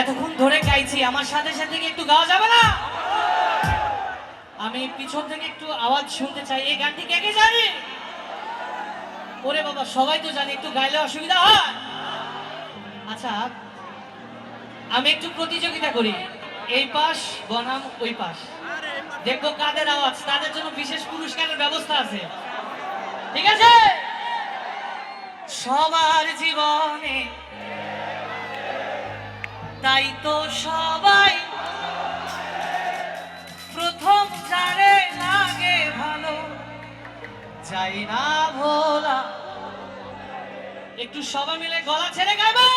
এতক্ষণ ধরে গাইছি, আমার সাথে সাথে কি একটু গাওয়া যাবে না? আমি পিছন থেকে একটু আওয়াজ শুনতে চাই। এই গানটি কে কে জানে? ওরে বাবা, সবাই তো জানি, একটু গাইলে অসুবিধা হয়? আচ্ছা, আমি একটু প্রতিযোগিতা করি, এই পাশ বনাম ওই পাশ, দেখবো কাদের আওয়াজ। তাদের জন্য বিশেষ পুরস্কারের ব্যবস্থা আছে, ঠিক আছে? সবার জীবনে তাই তো সবাই প্রথম জানে লাগে ভালো, যাই না ভোলা। একটু সবাই মিলে গলা ছেড়ে গাইবো।